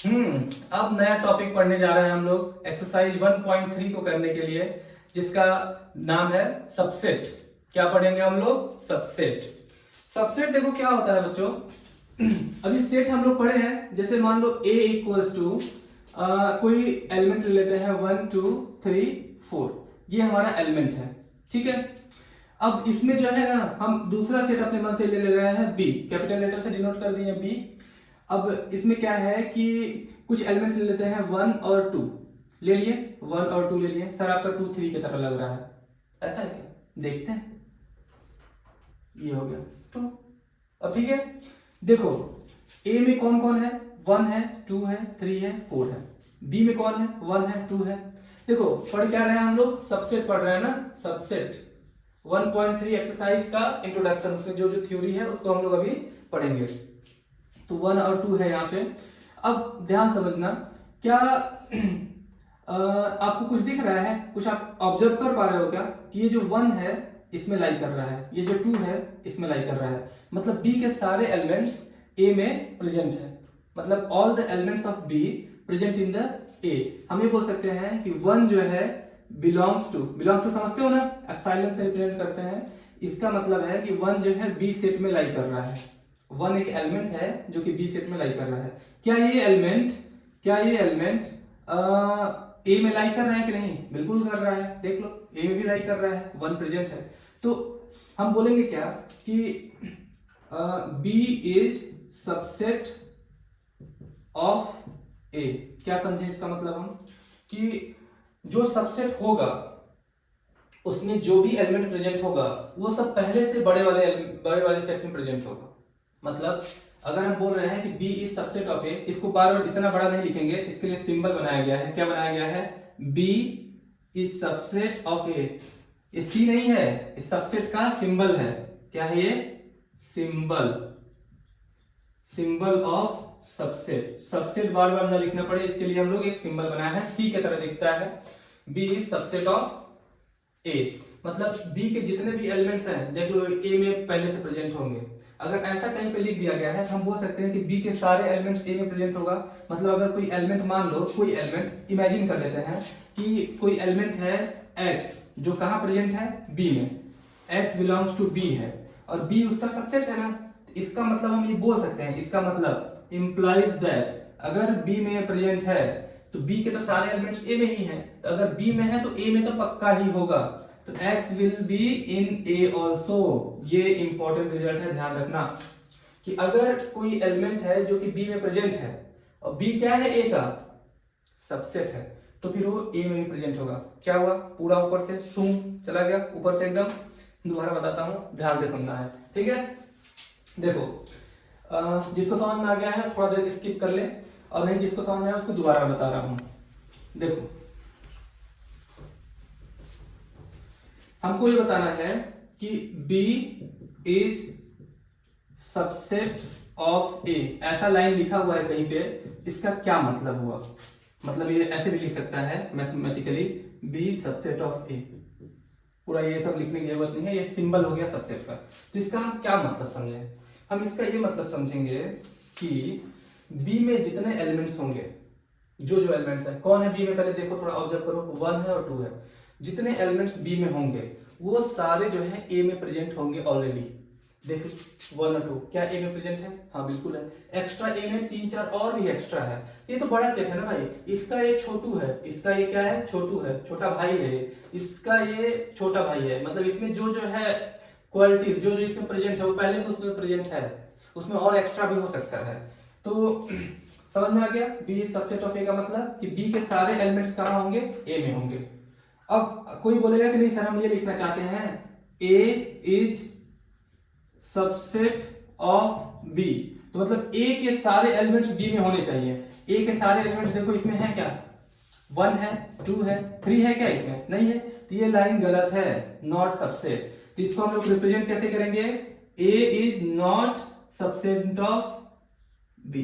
अब नया टॉपिक पढ़ने जा रहे हैं हम लोग एक्सरसाइज 1.3 को करने के लिए, जिसका नाम है सबसेट। क्या पढ़ेंगे हम लोग? सबसेट। सबसेट देखो क्या होता है बच्चों। अभी सेट हम लोग पढ़े हैं, जैसे मान लो a इक्वल्स टू कोई एलिमेंट ले लेते हैं 1 2 3 4, ये हमारा एलिमेंट है, ठीक है। अब इसमें जो है ना, हम दूसरा सेट अपने मन से ले रहे हैं b, कैपिटल लेटर से डिनोट कर दिए b। अब इसमें क्या है कि कुछ एलिमेंट्स ले लेते हैं 1 और 2, ले लिए 1 और 2 ले लिए। सर आपका 2 3 की तरह लग रहा है, ऐसा है क्या? देखते हैं, ये हो गया 2। अब ठीक है, देखो a में कौन कौन है? 1 है, 2 है, 3 है, 4 है। b में कौन है? 1 है, 2 है। देखो पढ़ क्या रहे हैं हम लोग? सबसेट पढ़ रहे हैं ना, सबसेट 1.3 एक्सरसाइज का इंट्रोडक्शन, उसमें जो जो थ्योरी है उसको हम लोग अभी पढ़ेंगे। तो 1 और 2 है यहाँ पे। अब ध्यान समझना, क्या आपको कुछ दिख रहा है? कुछ आप ऑब्जर्व कर पा रहे हो क्या कि ये जो 1 है इसमें लाई कर रहा है, ये जो 2 है इसमें लाई कर रहा है, मतलब b के सारे एलिमेंट्स a में प्रेजेंट है, मतलब all the elements of b present in the a। हम ये बोल सकते हैं कि 1 जो है बिलोंग्स टू समझते हो ना, एप्सिलॉन से रिप्रेजेंट करते हैं। इसका मतलब है कि 1 जो है b सेट में लाई कर रहा है। 1 एक एलिमेंट है जो कि b सेट में लाई कर रहा है। क्या ये एलिमेंट a में लाई कर रहा है कि नहीं? बिल्कुल कर रहा है, देख लो a में भी लाई कर रहा है, 1 प्रेजेंट है। तो हम बोलेंगे क्या कि b is subset of a। क्या समझे इसका मतलब हम? कि जो सबसेट होगा उसमें जो भी एलिमेंट प्रेजेंट होगा वो सब पहले से बड़े वाले सेट में प्रेजेंट होगा। मतलब अगर हम बोल रहे हैं कि b is subset of a, इसको बार बार इतना बड़ा नहीं लिखेंगे, इसके लिए सिंबल बनाया गया है। क्या बनाया गया है? b is subset of a। ये c नहीं है, इस सबसेट का सिंबल है। क्या है ये? Symbol of subset. सबसेट बार बार ना लिखना पड़े, इसके लिए हम लोग एक सिंबल बनाया है, सी की तरह दिखता है। b is subset of a, मतलब b के जितने भी एलिमेंट्स हैं देख लो a में पहले से प्रेजेंट होंगे। अगर ऐसा कहीं पे लिख दिया गया है तो हम बोल सकते हैं कि b के सारे एलिमेंट्स a में प्रेजेंट होगा। मतलब अगर कोई एलिमेंट, मान लो कोई एलिमेंट, इमेजिन कर लेते हैं कि कोई एलिमेंट है x, जो कहाँ प्रेजेंट है? b में। x बिलोंग्स टू b है और b उसका सबसेट है ना। इसका मतलब हम ये बोल सकते हैं, इसका मतलब इंप्लाइज दैट अगर b में प्रेजेंट है तो b के तो सारे एलिमेंट्स a में ही हैं, तो अगर b में है तो a में तो पक्का ही होगा, तो x will be in a also. ये इंपॉर्टेंट रिजल्ट है, ध्यान रखना कि अगर कोई एलिमेंट है जो कि b में प्रेजेंट है और b क्या है? a का सबसेट है, तो फिर वो a में भी प्रेजेंट होगा। क्या हुआ? पूरा ऊपर से शूं चला गया, ऊपर से एकदम। दोबारा बताता हूं, ध्यान से सुनना है, ठीक है। देखो जिसको समझ में आ गया है थोड़ा देर स्किप कर ले, और नहीं जिसको समझ में आया उसको दोबारा बता रहा हूं। देखो हमको ये बताना है कि b is subset of a, ऐसा लाइन लिखा हुआ है कहीं पे, इसका क्या मतलब हुआ? मतलब ये ऐसे भी लिख सकता है mathematically, b subset of a। पूरा ये सब लिखने की जरूरत नहीं है, ये सिंबल हो गया सबसेट का। तो इसका हम क्या मतलब समझे? हम इसका ये मतलब समझेंगे कि b में जितने एलिमेंट्स होंगे, जो एलिमेंट्स है, कौन है b में? पहले देखो, थोड़ा ऑब्जर्व करो, 1 है और 2 है। जितने एलिमेंट्स b में होंगे वो सारे जो है a में प्रेजेंट होंगे ऑलरेडी। देखो 1 और 2 क्या a में प्रेजेंट है? हाँ बिल्कुल है। एक्स्ट्रा a में 3 4 और भी एक्स्ट्रा है। ये तो बड़ा सेट है ना भाई। इसका ये छोटू है, इसका ये क्या है? छोटू है, छोटा भाई है। इसका ये छोटा भाई है। मतलब इसमें जो है क्वालिटीज, जो इसमें प्रेजेंट है वो पहले से उसमें प्रेजेंट है, उसमें और एक्स्ट्रा भी हो सकता है। तो समझ में आ गया? b सबसेट ऑफ a का मतलब कि b के सारे एलिमेंट्स कहाँ होंगे? a में होंगे। अब कोई बोलेगा कि नहीं सर हम ये लिखना चाहते हैं a is subset of b, तो मतलब a के सारे एलिमेंट्स b में होने चाहिए। a के सारे एलिमेंट्स देखो इसमें है क्या? 1 है, 2 है, 3 है क्या? इसमें नहीं है, तो ये लाइन गलत है, नॉट सबसेट। तो इसको हम लोग रिप्रेजेंट कैसे करेंगे? a is not subset of b,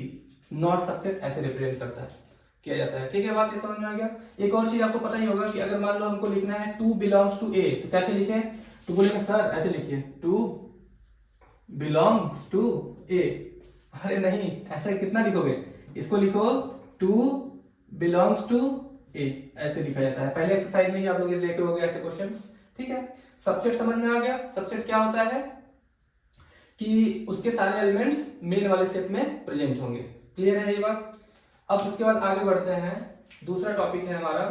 not subset ऐसे रिप्रेजेंट करता है, किया जाता है। ठीक है, बात ये समझ में आ गया। एक और चीज आपको पता ही होगा कि अगर मान लो हमको लिखना है 2 बिलोंग्स टू a, तो कैसे लिखे? तो बोलेंगे सर ऐसे लिखिए 2 बिलोंग्स टू a। अरे नहीं, ऐसा कितना लिखोगे? इसको लिखो 2 बिलोंग्स टू ए, ऐसे लिखा जाता है। पहले एक्सरसाइज में ही आप लोग इस देखे होंगे ऐसे क्वेश्चंस, ठीक है। सबसेट समझ में आ गया। सबसेट क्या होता है कि उसके सारे एलिमेंट्स मेन वाले सेट में प्रेजेंट होंगे। क्लियर है ये बात। अब उसके बाद आगे बढ़ते हैं। दूसरा टॉपिक है हमारा,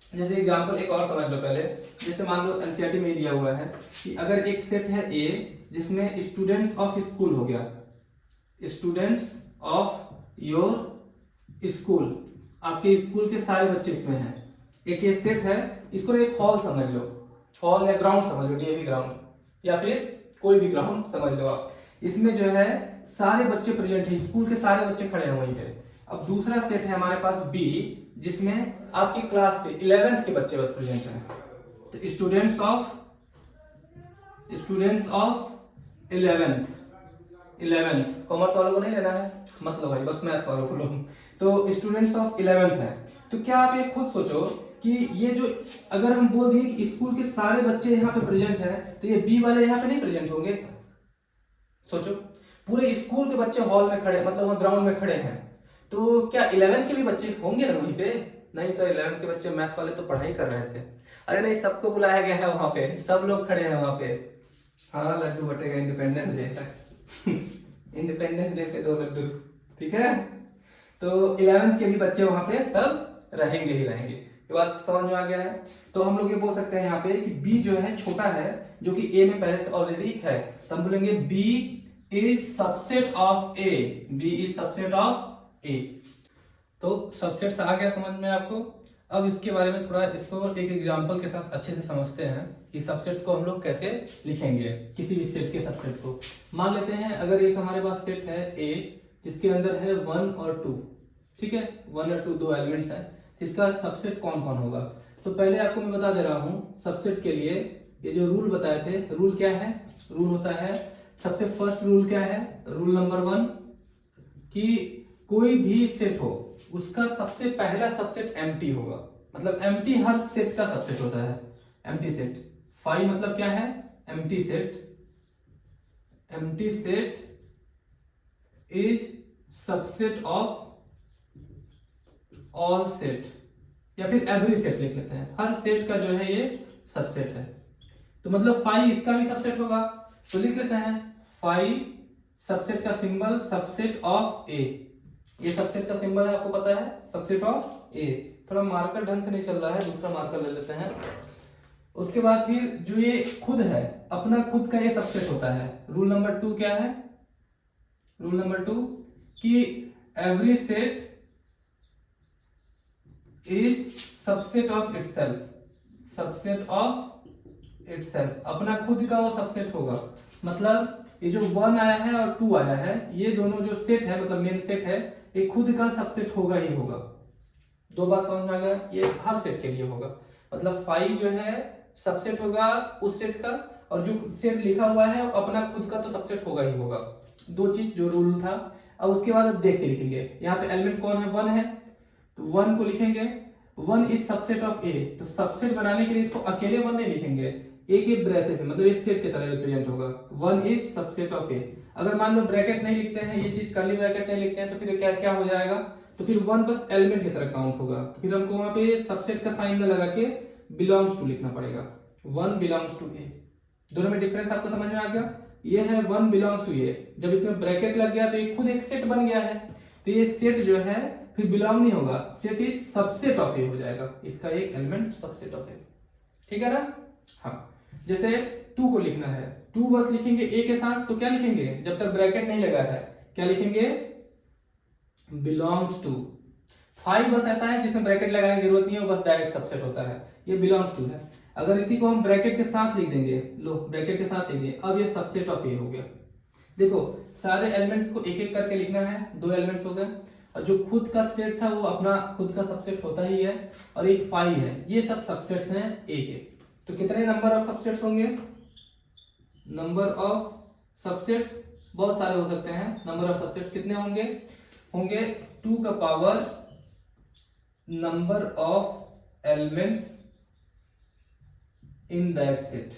जैसे एग्जांपल एक और समझ लो पहले। जैसे मान लो एनसीईआरटी में दिया हुआ है कि अगर एक सेट है ए जिसमें स्टूडेंट्स ऑफ स्कूल हो गया, स्टूडेंट्स ऑफ योर स्कूल, आपके स्कूल के सारे बच्चे इसमें हैं। एक ये सेट है, इसको एक हॉल समझ लो, हॉल या ग्राउंड समझ लो, डीएवी ग्राउंड या फिर कोई भी ग्राउंड समझ लो आप। इसमें जो है सारे बच्चे प्रेजेंट है, स्कूल के सारे बच्चे खड़े हैं वहीं पे। अब दूसरा सेट है हमारे पास बी, जिसमें आपकी क्लास के 11th के बच्चे बस प्रेजेंट हैं। तो स्टूडेंट्स ऑफ 11th कॉमर्स वालों को नहीं लेना है, मतलब भाई बस मैथ्स वालों को लो। तो स्टूडेंट्स ऑफ 11th है। तो क्या आप ये खुद सोचो कि ये जो अगर हम बोल दिए कि स्कूल के सारे बच्चे यहाँ पे प्रेजेंट हैं, तो ये बी वाले यहाँ पे नहीं प्रेजेंट होंगे। सोचो पूरे स्कूल के बच्चे हॉल में खड़े, मतलब वहां ग्राउंड में खड़े हैं, तो क्या 11th के भी बच्चे होंगे ना वहीं पे? नहीं सर, 11th के बच्चे मैथ्स वाले तो पढ़ाई कर रहे थे। अरे नहीं, सबको बुलाया गया है वहां पे, सब लोग खड़े हैं वहां पे। हाँ, लड्डू बटेगा इंडिपेंडेंस डे तक। इंडिपेंडेंस डे पे 2 लड्डू, ठीक है। तो 11th के भी बच्चे वहां पे सब रहेंगे ही रहेंगे। ये बात समझ में आ गया है। तो हम लोग ये बोल सकते हैं यहाँ पे कि बी जो है छोटा है, जो कि ए में पहले से ऑलरेडी है, तो हम बोलेंगे B is subset of A. B is subset of A. तो सबसेट्स आ गया समझ में आपको। अब इसके बारे में थोड़ा इसको एक एग्जांपल के साथ अच्छे से समझते हैं कि सबसेट्स को हम लोग कैसे लिखेंगे, किसी भी सेट के सबसेट को। मान लेते हैं अगर एक हमारे पास सेट है ए जिसके अंदर है 1 और 2, ठीक है। 1 और 2 दो एलिमेंट्स हैं, इसका सबसेट कौन कौन होगा। तो पहले आपको मैं बता दे रहा हूं सबसेट के लिए ये जो रूल बताए थे, रूल क्या है। रूल होता है, सबसे फर्स्ट रूल क्या है, रूल नंबर 1 कि कोई भी सेट हो उसका सबसे पहला सबसेट एम्प्टी होगा। मतलब एम्प्टी हर सेट का सबसेट होता है, एम्प्टी सेट। फाई मतलब क्या है, empty set. Empty set is subset of all set, या फिर एवरी सेट लिख लेते हैं। हर सेट का जो है ये सबसेट है। तो मतलब फाई इसका भी सबसेट होगा, तो लिख लेते हैं फाई सबसेट का सिंबल सबसेट ऑफ ए। ये सबसेट का सिंबल है, आपको पता है, सबसेट ऑफ ए। थोड़ा मार्कर ढंग से नहीं चल रहा है, दूसरा मार्कर ले लेते हैं। उसके बाद फिर जो ये खुद है, अपना खुद का ये सबसेट होता है। रूल नंबर 2 क्या है, रूल नंबर 2 कि every set is subset of itself. Subset of itself, अपना खुद का वो सबसेट होगा। मतलब ये जो 1 आया है और 2 आया है, ये दोनों जो सेट है, मतलब मेन सेट है, ये खुद का सबसेट होगा ही होगा। दो बात समझ में आ गया, ये हर सेट के लिए होगा। मतलब फाई जो है सबसेट होगा उस सेट का, और जो सेट लिखा हुआ है अपना खुद का तो सबसेट होगा ही होगा। दो चीज जो रूल था। अब उसके बाद अब देख के लिखेंगे, यहाँ पे एलिमेंट कौन है, 1 है, तो 1 को लिखेंगे 1 इज सबसेट ऑफ ए। तो सबसेट बनाने के लिए इसको अकेले 1 नहीं लिखेंगे, एक एक ब्रैकेट है, मतलब इस सेट की तरह रिप्रेजेंट होगा। 1 इज सबसेट ऑफ ए। अगर मान लो ब्रैकेट नहीं लिखते हैं, ये चीज कर्ली ब्रैकेट नहीं लिखते हैं, तो फिर क्या क्या हो जाएगा, तो फिर 1 बस एलिमेंट की तरह काउंट होगा। तो फिर हमको वहां पे सबसेट का साइन में लगा के बिलोंग्स टू लिखना पड़ेगा। 1 बिलोंग्स टू ए। दोनों में डिफरेंस आपको समझ में आ गया। ये है 1 बिलोंग्स टू ए, जब इसमें ब्रैकेट लग गया तो ये खुद एक सेट बन गया है। तो ये सेट जो है फिर बिलोंग नहीं होगा, सेट इज सबसेट ऑफ ए हो जाएगा, इसका एक एलिमेंट सबसेट ऑफ ए। ठीक है ना। हाँ, जैसे 2 को लिखना है, 2 बस लिखेंगे ए के साथ, तो क्या लिखेंगे, जब तक ब्रैकेट नहीं लगा है क्या लिखेंगे, बिलोंग्स टू। 5 बस ऐसा है जिसमें ब्रैकेट लगाने की जरूरत नहीं है, वो बस डायरेक्ट सबसेट होता है, ये बिलोंग्स टू है। अगर इसी को हम ब्रैकेट के साथ लिख देंगे, लो ब्रैकेट के साथ लिख दिए, अब ये सबसेट ऑफ ए हो गया। देखो सारे एलिमेंट्स को एक एक करके लिखना है, 2 एलिमेंट्स हो गए, और जो खुद का सेट था वो अपना खुद का सबसेट होता ही है, और एक 5 है, ये सब सबसेट्स हैं ए के। तो कितने नंबर ऑफ सबसेट्स होंगे, नंबर ऑफ सबसेट्स बहुत सारे हो सकते हैं। नंबर ऑफ सबसेट्स कितने होंगे, होंगे 2 का power number of elements in that set.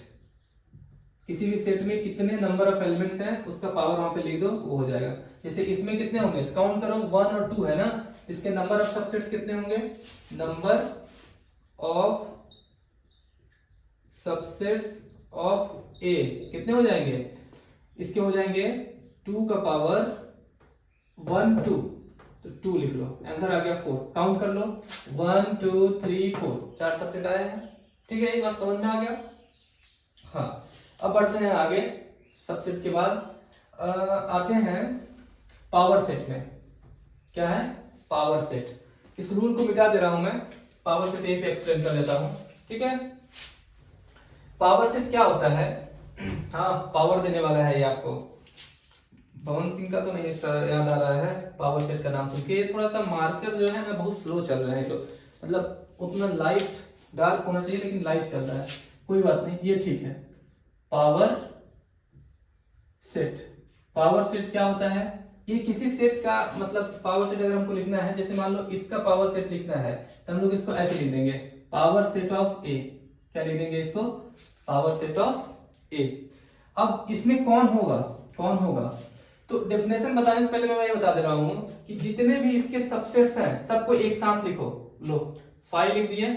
किसी भी सेट में कितने नंबर ऑफ एलिमेंट्स हैं उसका पावर वहां पे लिख दो, वो हो जाएगा। जैसे इसमें कितने होंगे, काउंट करो, 1 और 2 है ना, इसके नंबर ऑफ सबसेट्स कितने होंगे, नंबर ऑफ सबसेट्स ऑफ ए कितने हो जाएंगे, इसके हो जाएंगे 2 का पावर 1 2, तो 2 लिख लो, आंसर आ गया 4। काउंट कर लो 1 2 3 4, 4 सबसेट आए हैं। ठीक है, ये बात समझ में आ गया। हाँ, अब बढ़ते हैं आगे। सबसेट के बाद आते हैं पावर सेट में। क्या है, पावर सेट। इस रूल को मिटा दे रहा हूं मैं, पावर सेट यहीं पे एक्सटेंड कर देता हूं। ठीक है, पावर सेट क्या होता है, हाँ पावर देने वाला है ये आपको, पवन सिंह का तो नहीं याद आ रहा है पावर सेट का नाम, क्योंकि थोड़ा सा मार्कर जो है ना बहुत स्लो चल रहे हैं, लोग मतलब उतना लाइट डार्क होना चाहिए लेकिन लाइट चल रहा है, कोई बात नहीं, ये ठीक है। पावर सेट, पावर सेट क्या होता है, ये किसी सेट का मतलब पावर सेट अगर हमको लिखना है, जैसे मान लो इसका पावर सेट लिखना है तो हम लोग इसको ऐसे लिख देंगे, पावर सेट ऑफ ए। क्या लिख देंगे इसको, पावर सेट ऑफ ए। अब इसमें कौन होगा, कौन होगा, तो डेफिनेशन बताने से पहले मैं ये बता दे रहा हूं कि जितने भी इसके सबसेट्स हैं सबको एक साथ लिखो। लो 5 लिख दिए,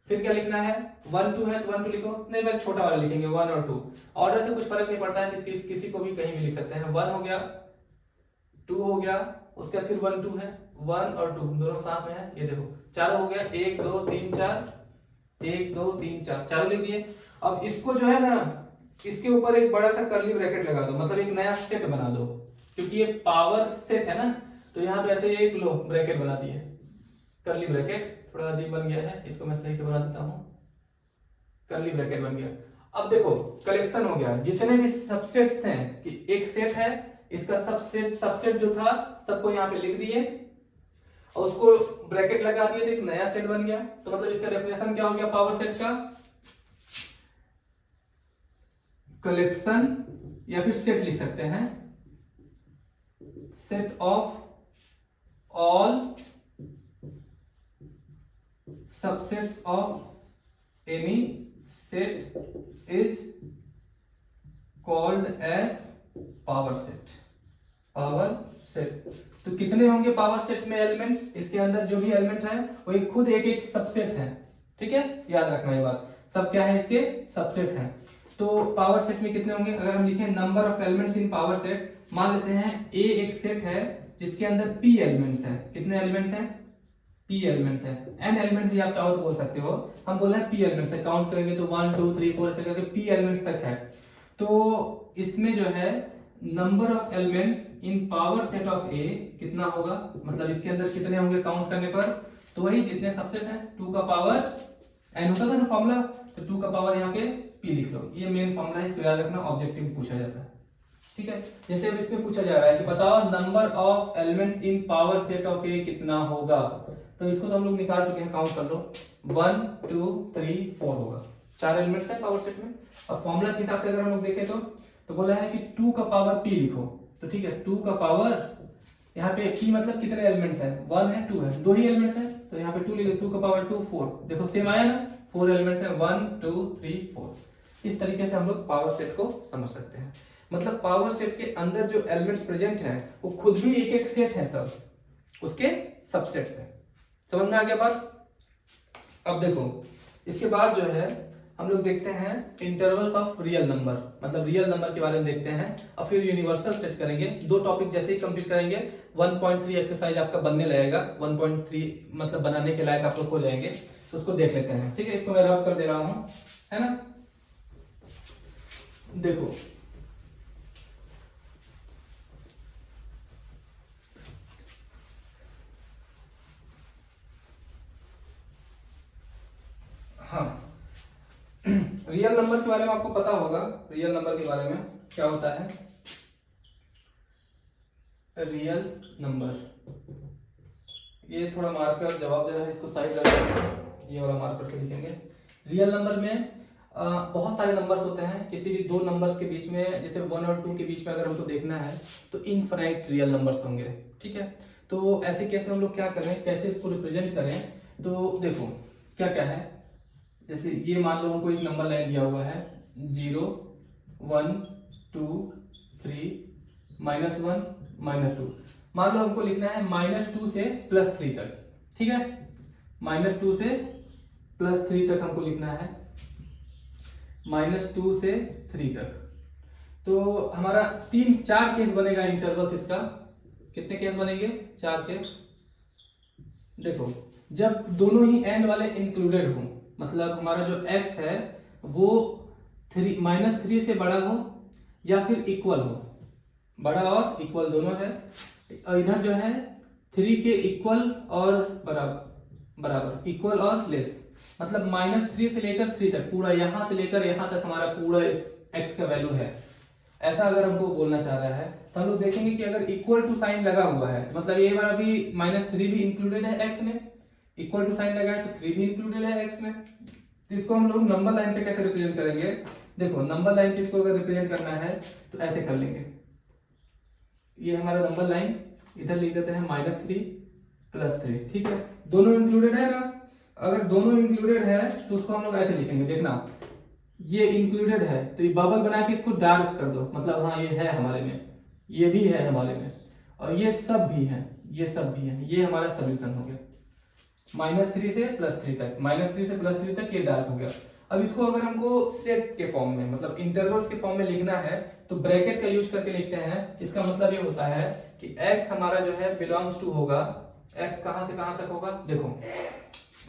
फिर क्या लिखना है, 1 2 है तो 1 2 लिखो, नहीं पहले छोटा वाला लिखेंगे 1 और 2, ऑर्डर से कुछ फर्क नहीं पड़ता है, किसी को भी कहीं भी लिख सकते हैं। 1 हो गया, 2 हो गया, उसके बाद फिर 1 2 है, 1 और 2 दोनों साथ में है, ये देखो 4 हो गया, 1 2 3 4, 1 2 3 4, चारों लिख दिए। अब इसको जो है ना, इसके ऊपर एक बड़ा सा कर्ली ब्रैकेट लगा दो, मतलब एक नया सेट बना दो, क्योंकि ये पावर सेट है ना, तो यहाँ पे ऐसे एक लो ब्रैकेट बना दिए, कर्ली ब्रैकेट, थोड़ा अजीब बन गया है, इसको मैं सही से बना देता हूँ, कर्ली ब्रैकेट बन गया। अब देखो कलेक्शन हो गया, जितने भी सबसेट्स हैं कि एक सेट है, इसका सबसेट जो था सबको यहाँ पे लिख दिए और उसको ब्रैकेट लगा दिए, तो एक नया सेट बन गया। तो मतलब इसका डेफिनेशन क्या हो गया पावर सेट का, कलेक्शन या फिर सेट लिख सकते हैं, set of all subsets of any set is called as power set. Power set, तो कितने होंगे पावर सेट में एलिमेंट्स, इसके अंदर जो भी एलिमेंट है वो एक खुद एक एक सबसेट है। ठीक है, याद रखना ये बात, सब क्या है इसके सबसेट हैं। तो पावर सेट में कितने होंगे, अगर हम लिखें number of elements in power set, मान लेते हैं ए एक सेट है जिसके अंदर पी एलिमेंट्स हैं। कितने एलिमेंट्स हैं, पी एलिमेंट्स हैं, एन एलिमेंट्स भी आप चाहो तो बोल सकते हो, हम बोल रहे हैं पी एलिमेंट्स है, काउंट करेंगे तो 1 2 3 4 ऐसे करके पी एलिमेंट्स तक है। तो इसमें जो है number of elements in power set of A कितना होगा, मतलब इसके अंदर कितने होंगे काउंट करने पर, तो वही जितने सबसेट हैं 2 का पावर एन होता था ना फॉर्मूला, तो 2 का पावर यहाँ पे पी लिख लो, ये मेन फॉर्मूला है, इसको याद रखना, ऑब्जेक्टिव पूछा जाता है। ठीक है, जैसे अब इसमें पूछा जा रहा है कि बताओ number of elements in power set of A कितना होगा, तो इसको तो हम लोग निकाल चुके हैं, काउंट कर लो 1 2 3 4 होगा, 4 एलिमेंट्स हैं पावर सेट में। अब फॉर्मूला के हिसाब से अगर हम लोग देखें तो बोला है कि 2 का पावर p लिखो, तो ठीक है 2 का पावर यहाँ पे p मतलब कितने एलिमेंट्स हैं, 1 है 2 है, दो ही एलिमेंट्स हैं, तो यहाँ पे 2 लिखो, 2 का पावर 2 4, देखो सेम आया ना, 4 एलिमेंट्स हैं 1 2 3 4। इस तरीके से हम लोग पावर सेट को समझ सकते हैं, मतलब पावर सेट के अंदर जो एलिमेंट्स प्रेजेंट हैं वो खुद भी एक एक सेट है, सब उसके सबसेट्स हैं। समझ में आ गया बात। अब देखो इसके बाद जो है हम लोग देखते हैं इंटरवल्स ऑफ रियल नंबर, मतलब रियल नंबर के बारे में देखते हैं, और फिर यूनिवर्सल सेट करेंगे। दो टॉपिक जैसे ही कंप्लीट करेंगे 1.3 एक्सरसाइज आपका बनने लगेगा, 1.3 मतलब बनाने के लायक आप लोग हो जाएंगे, तो उसको देख लेते हैं। ठीक है, इसको मैं रफ कर दे रहा हूं, है ना। देखो हाँ, रियल नंबर के बारे में आपको पता होगा, रियल नंबर के बारे में क्या होता है, रियल नंबर, ये थोड़ा मार्कर जवाब दे रहा है, इसको साइड रख देंगे, ये वाला मार्कर से लिखेंगे। रियल नंबर में बहुत सारे नंबर्स होते हैं, किसी भी दो नंबर्स के बीच में, जैसे 1 और 2 के बीच में अगर हमको देखना है तो इनफाइनाइट रियल नंबर्स होंगे। ठीक है, तो ऐसे कैसे हम लोग क्या करें, कैसे इसको रिप्रेजेंट करें, तो देखो क्या क्या है, जैसे ये मान लो हमको एक नंबर लाइन दिया हुआ है 0 1 2 3 -1 -2, मान लो हमको लिखना है -2 से +3 तक, ठीक है, -2 से +3 तक हमको लिखना है, -2 से 3 तक। तो हमारा 4 केस बनेगा इंटरवल्स इसका। कितने केस बनेंगे? 4 केस। देखो, जब दोनों ही एंड वाले इंक्लूडेड हो, मतलब हमारा जो x है वो -3 से बड़ा हो या फिर इक्वल हो, बड़ा और इक्वल दोनों है। और इधर जो है 3 के इक्वल और बराबर इक्वल और लेस, मतलब -3 से लेकर 3 तक, पूरा यहां से लेकर यहां तक हमारा पूरा x का वैल्यू है। ऐसा अगर हमको बोलना चाह रहा है तो हम लोग देखेंगे कि अगर इक्वल टू साइन लगा हुआ है तो मतलब ये वाला भी -3 भी इंक्लूडेड है x में, इक्वल टू साइन लगा है तो 3 भी इंक्लूडेड है x में। तो इसको हम लोग नंबर लाइन पे कैसे रिप्रेजेंट करेंगे? देखो, नंबर लाइन पे इसको अगर रिप्रेजेंट करना है तो ऐसे कर लेंगे। ये हमारा नंबर लाइन, इधर लिख देते हैं -3 +3, ठीक है, दोनों इंक्लूडेड है ना। अगर दोनों इंक्लूडेड है तो उसको हम लोग ऐसे लिखेंगे, देखना ये इंक्लूडेड है तो ये बबल बना के इसको डार्क कर दो, मतलब हाँ ये है हमारे में, ये भी है हमारे में, और ये सब भी है, ये सब भी है। ये हमारा सोल्यूशन हो गया -3 से +3 तक, -3 से +3 तक ये डार्क हो गया। अब इसको अगर हमको सेट के फॉर्म में, मतलब इंटरवल्स के फॉर्म में लिखना है तो ब्रैकेट का यूज करके लिखते हैं। इसका मतलब ये होता है कि x हमारा जो है बिलोंग्स टू होगा, x कहां से कहां तक होगा? देखो,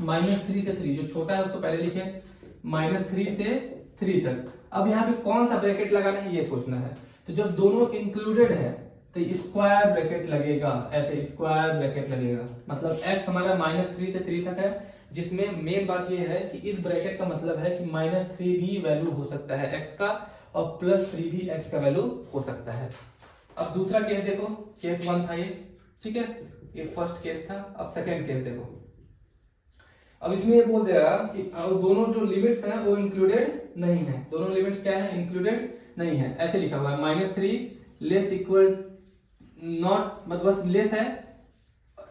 -3 से 3, जो छोटा है उसको पहले लिखे, -3 से 3 तक। अब यहाँ पे कौन सा ब्रैकेट लगाना है ये सोचना है। तो जब दोनों इंक्लूडेड है तो स्क्वायर ब्रैकेट लगेगा, ऐसे स्क्वायर ब्रैकेट लगेगा, मतलब x हमारा -3 से 3 तक है, जिसमें मेन बात ये है कि इस ब्रैकेट का मतलब है कि -3 भी वैल्यू हो सकता है x का और +3 भी x का वैल्यू हो सकता है। अब दूसरा केस देखो, केस 1 था ये, ठीक है, ये फर्स्ट केस था। अब सेकेंड केस देखो, अब इसमें ये बोल दे रहा कि दोनों जो लिमिट्स हैं वो इंक्लूडेड नहीं है। दोनों लिमिट्स क्या है? इंक्लूडेड नहीं है। ऐसे लिखा हुआ है -3 लेस इक्वल नॉट, मतलब बस लेस है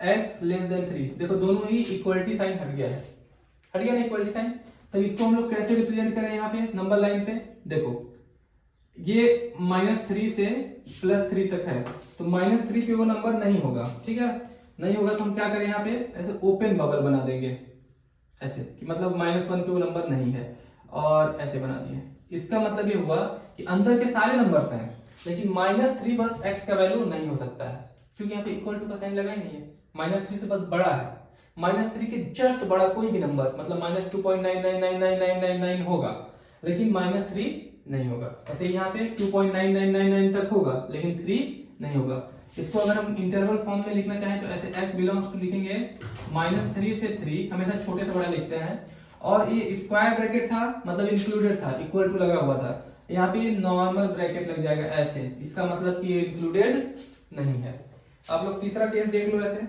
x लेस देन 3। देखो दोनों ही इक्वलिटी साइन हट गया है, हट गया ना इक्वलिटी साइन। तो इसको हम लोग कैसे रिप्रेजेंट करें? यहाँ पे नंबर लाइन पे देखो, ये -3 से +3 तक है तो -3 पे वो नंबर नहीं होगा, ठीक है, नहीं होगा तो हम क्या करें? यहाँ पे ऐसे ओपन बबल बना देंगे, ऐसे कि मतलब -1 पे वो नंबर नहीं है, और ऐसे बना दिए। इसका मतलब ये हुआ कि अंदर के सारे नंबर्स हैं लेकिन -3 बस x का वैल्यू नहीं हो सकता है, क्योंकि यहाँ पे इक्वल टू का साइन लगा ही नहीं है। -3 से बस बड़ा है, -3 के जस्ट बड़ा कोई भी नंबर, मतलब -2.99999999 होगा लेकिन -3 नहीं होगा। ऐसे यहाँ पे 2.9999 तक होगा लेकिन 3 नहीं होगा। इसको अगर हम इंटरवल फॉर्म में लिखना चाहें तो ऐसे x बिलोंग्स टू लिखेंगे -3 से 3, हमेशा छोटे से बड़ा लिखते हैं, और ये स्क्वायर ब्रैकेट था मतलब इंक्लूडेड था, इक्वल टू लगा हुआ था, यहाँ पे नॉर्मल ब्रैकेट लग जाएगा ऐसे, इसका मतलब कि ये इंक्लूडेड नहीं है। आप लोग तीसरा केस देख लो ऐसे,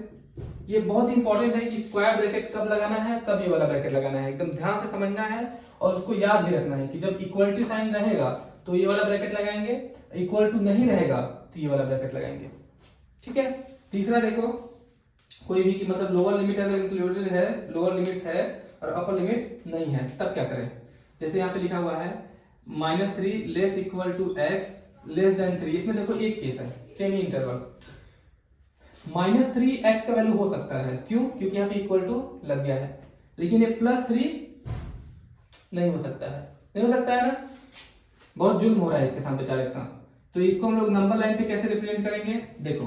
ये बहुत इंपॉर्टेंट है कि स्क्वायर ब्रैकेट कब लगाना है, कब ये वाला ब्रैकेट लगाना है, एकदम ध्यान से समझना है और उसको याद भी रखना है कि जब इक्वलिटी साइन रहेगा तो ये वाला ब्रैकेट लगाएंगे, इक्वल टू नहीं रहेगा तो ये वाला ब्रैकेट लगाएंगे, ठीक है। तीसरा देखो, कोई भी कि मतलब लोअर लिमिट अगर इंक्लूडेड है, लोअर लिमिट है और अपर लिमिट नहीं है, तब क्या करें? जैसे यहाँ पे लिखा हुआ है -3 less equal to x less than 3, इसमें देखो एक केस है सेमी इंटरवल, -3 x का वैल्यू हो सकता है, क्यों? क्योंकि यहाँ पे इक्वल टू लग गया है, लेकिन ये +3 नहीं हो सकता है, नहीं हो सकता है ना, बहुत जुल्म हो रहा है इसके साथ बेचारे के साथ। तो इसको हम लोग नंबर लाइन पे कैसे रिप्रेजेंट करेंगे? देखो,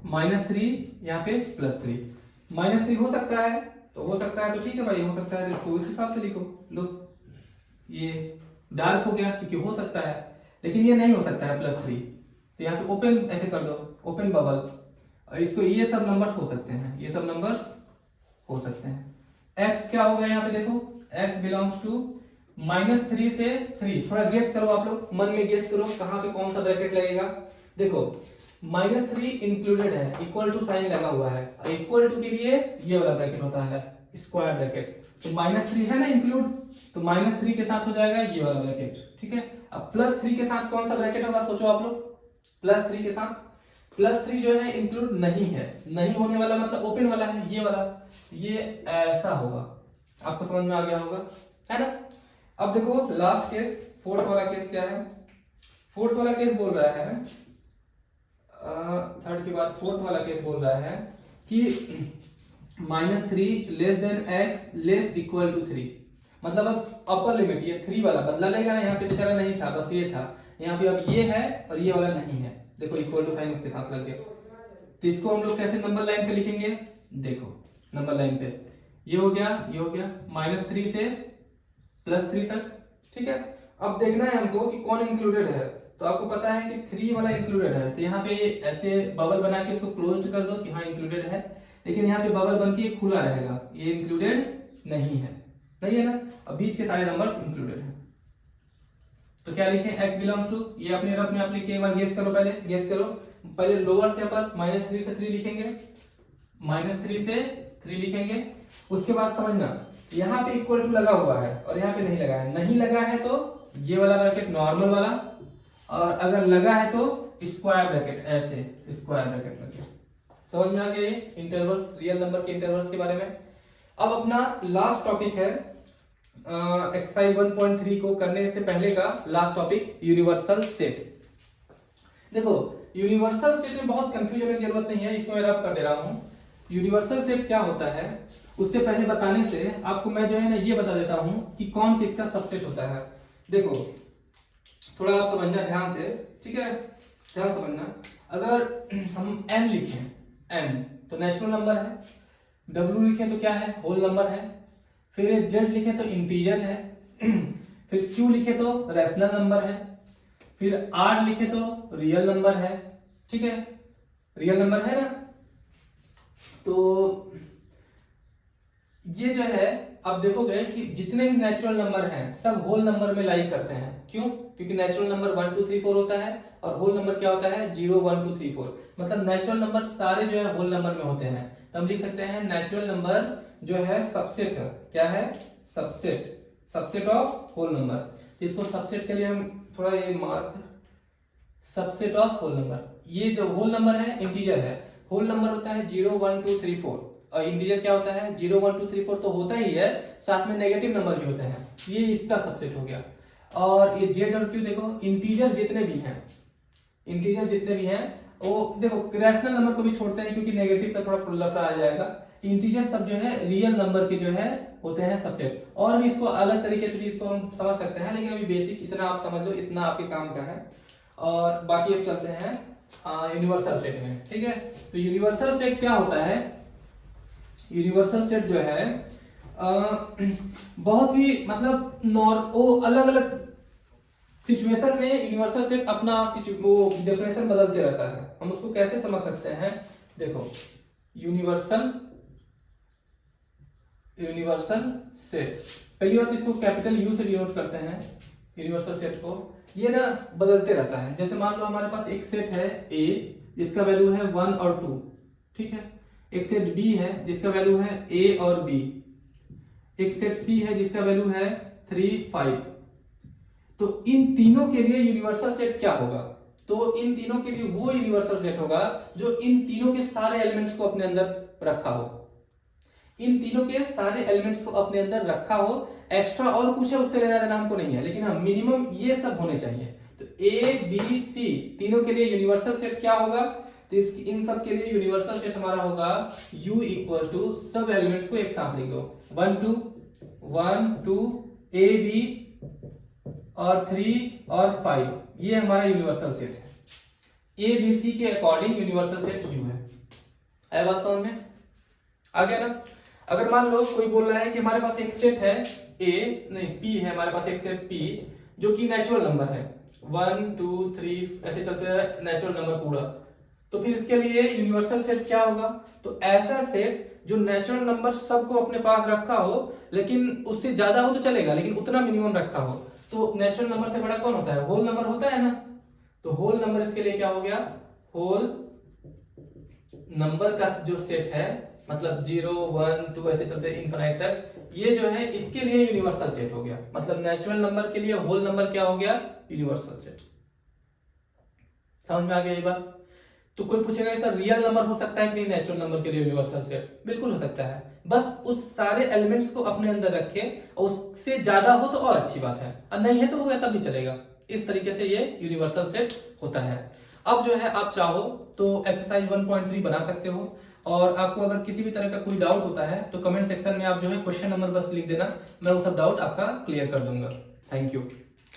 -3 यहाँ पे +3, -3 हो सकता है तो हो सकता है तो ठीक है भाई, हो सकता है तो इसको इस हिसाब से लिखो। लो, ये डार्क हो गया क्योंकि हो सकता है, लेकिन ये नहीं हो सकता है +3, तो यहाँ पे ओपन ऐसे कर दो, ओपन बबल, और इसको ये सब नंबर्स हो सकते हैं, ये सब नंबर्स हो सकते हैं। x क्या होगा यहाँ पे देखो, x बिलोंग्स टू -3 से 3, थोड़ा गेस करो आप लोग, मन में गेस करो कहां पे कौन सा ब्रैकेट लगेगा। देखो -3 इंक्लूडेड है, इक्वल टू साइन लगा हुआ है, और इक्वल टू के लिए ये वाला ब्रैकेट होता है स्क्वायर ब्रैकेट, तो -3 है ना इंक्लूड, तो -3 के साथ हो जाएगा ये वाला ब्रैकेट, ठीक है। अब +3 के साथ कौन सा ब्रैकेट होगा सोचो आप लोग, +3 के साथ, +3 जो है इंक्लूड नहीं है, नहीं होने वाला मतलब ओपन वाला है, ये वाला, ये ऐसा होगा, आपको समझ में आ गया होगा, है ना। अब देखो लास्ट केस, फोर्थ वाला केस क्या है? फोर्थ वाला केस बोल रहा है थर्ड के बाद फोर्थ वाला केस बोल रहा है कि -3 less than x less equal to 3। मतलब अब अपर लिमिट ये 3 वाला बदला लेगा ना, यहाँ पे बेचारा नहीं था, बस ये था, यहाँ पे अब ये है और ये वाला नहीं है। देखो इक्वल टू साइन उसके साथ लग गया, तो इसको हम लोग कैसे नंबर लाइन पे लिखेंगे? देखो नंबर लाइन पे ये हो गया, ये हो गया, -3 से +3 तक। ठीक है, अब देखना है हमको कि कौन इंक्लूडेड है। तो आपको पता है कि 3 वाला इंक्लूडेड है, तो यहाँ पे ऐसे बबल बना के इसको क्लोज कर दो कि हाँ इंक्लूडेड है, लेकिन यहाँ पे बबल बन के खुला रहेगा, ये इंक्लूडेड नहीं है, नहीं है ना। अब बीच के सारे नंबर्स इंक्लूडेड है, तो क्या लिखें? x बिलोंग्स टू, ये अपने रफ में आप लिख के एक बार गेस करो, पहले गेस करो, पहले लोअर से अपर -3 से 3 लिखेंगे, -3 से 3 लिखेंगे। उसके बाद समझना यहाँ पे इक्वल टू लगा हुआ है और यहाँ पे नहीं लगा है, नहीं लगा है तो ये वाला ब्रैकेट नॉर्मल वाला, और अगर लगा है तो स्क्वायर ब्रैकेट, ऐसे स्क्वायर ब्रैकेट लगे। समझ में आ गया ये इंटरवल्स, रियल नंबर के इंटरवल्स के बारे में। अब अपना लास्ट टॉपिक है एक्सरसाइज 1.3 को करने से पहले का लास्ट टॉपिक यूनिवर्सल सेट। देखो यूनिवर्सल सेट में बहुत कंफ्यूजन होने की जरूरत नहीं है, इसको मैं रब कर दे रहा हूँ। यूनिवर्सल सेट क्या होता है उससे पहले बताने से आपको मैं जो है ना ये बता देता हूँ कि कौन किसका सबसेट होता है। देखो थोड़ा आप समझना ध्यान से, ठीक है, ध्यान समझना। अगर हम n लिखें, n तो नेचुरल नंबर है, w लिखें तो क्या है? होल नंबर है, फिर z लिखें तो इंटीजर है, फिर q लिखें तो रैशनल नंबर है, फिर r लिखें तो रियल नंबर है। ठीक है, रियल नंबर है ना। तो ये जो है अब देखोगे कि जितने भी नेचुरल नंबर हैं सब होल नंबर में लाई करते हैं। क्यों? क्योंकि नेचुरल नंबर 1 2 3 4 होता है और होल नंबर क्या होता है? 0 1 2 3 4। मतलब नेचुरल नंबर सारे जो है होल नंबर में होते हैं। तो हम लिख सकते हैं नेचुरल नंबर जो है सबसेट है। क्या है? Subset, subset of whole number. तो इसको सबसेट के लिए हम थोड़ा ये mark, subset of whole number. ये जो होल नंबर है इंटीजर है, होल नंबर होता है 0 1 2 3 4 और इंटीजर क्या होता है? 0 1 2 3 4 तो होता ही है, साथ में नेगेटिव नंबर भी होते हैं। ये इसका सबसेट हो गया। और ये जेड और क्यू देखो, इंटीजर जितने भी हैं, इंटीजर जितने भी हैं वो देखो, रैशनल नंबर को भी छोड़ते हैं क्योंकि नेगेटिव का थोड़ा लफड़ा आ जाएगा। इंटीजर सब जो है रियल नंबर के जो है होते हैं सबसेट। और भी इसको अलग तरीके से भी इसको हम समझ सकते हैं, लेकिन अभी बेसिक इतना आप समझ लो, इतना आपके काम का है। और बाकी अब चलते हैं यूनिवर्सल सेट में। ठीक है, तो यूनिवर्सल सेट क्या होता है? यूनिवर्सल सेट जो है बहुत ही मतलब अलग अलग सिचुएशन में यूनिवर्सल सेट अपना वो डेफिनेशन बदलते रहता है। हम उसको कैसे समझ सकते हैं? देखो यूनिवर्सल सेट, पहली बात इसको कैपिटल यू से डिनोट करते हैं यूनिवर्सल सेट को। ये ना बदलते रहता है। जैसे मान लो हमारे पास एक सेट है A जिसका वैल्यू है 1 और 2, ठीक है। एक सेट B है जिसका वैल्यू है A और B। एक सेट C है जिसका वैल्यू है 3 5। तो इन तीनों के लिए यूनिवर्सल सेट क्या होगा? तो इन तीनों के लिए वो यूनिवर्सल सेट होगा जो इन तीनों के सारे एलिमेंट्स को अपने अंदर रखा हो। इन तीनों के सारे एलिमेंट्स को अपने अंदर रखा हो। एक्स्ट्रा और कुछ है उससे लेना देना हमको नहीं है, लेकिन हाँ मिनिमम ये सब होने चाहिए। तो A B C तीनों के लिए यूनिवर्सल सेट क्या होगा? तो इन सब के लिए यूनिवर्सल सेट हमारा होगा U इक्वल टू, सब एलिमेंट्स को एक साथ लिख दो, 1 2 A B और 3 और 5। ये हमारा यूनिवर्सल सेट है। A B C के अकॉर्डिंग यूनिवर्सल सेट U है। आया बात समझ में? आ गया ना? अगर मान लो कोई बोल रहा है कि हमारे पास एक सेट है P है, हमारे पास एक सेट P जो कि नेचुरल नंबर है, 1 2 3 ऐसे चलते हैं नेचुरल नंबर पूरा। तो फिर इसके लिए यूनिवर्सल सेट क्या होगा? तो ऐसा सेट जो नेचुरल नंबर सबको अपने पास रखा हो, लेकिन उससे ज्यादा हो तो चलेगा, लेकिन उतना मिनिमम रखा हो। तो नेचुरल नंबर से बड़ा कौन होता है? होल नंबर होता है ना। तो होल नंबर इसके लिए क्या हो गया? होल नंबर का जो सेट है, मतलब 0 1 2 ऐसे चलते इनफिनाइट तक, ये जो है इसके लिए यूनिवर्सल सेट हो गया। मतलब नेचुरल नंबर के लिए होल नंबर क्या हो गया? Universal set. समझ में आ गया ये बात? तो कोई पूछेगा सर रियल नंबर हो सकता है कि नहीं नेचुरल नंबर के लिए यूनिवर्सल सेट? बिल्कुल हो सकता है, बस उस सारे एलिमेंट्स को अपने अंदर रखे और उससे ज्यादा हो तो और अच्छी बात है, और नहीं है तो हो गया तब भी चलेगा। इस तरीके से ये यूनिवर्सल सेट होता है। अब जो है आप चाहो तो एक्सरसाइज 1.3 बना सकते हो, और आपको अगर किसी भी तरह का कोई डाउट होता है तो कमेंट सेक्शन में आप जो है क्वेश्चन नंबर बस लिख देना, मैं वो सब डाउट आपका क्लियर कर दूंगा। Thank you.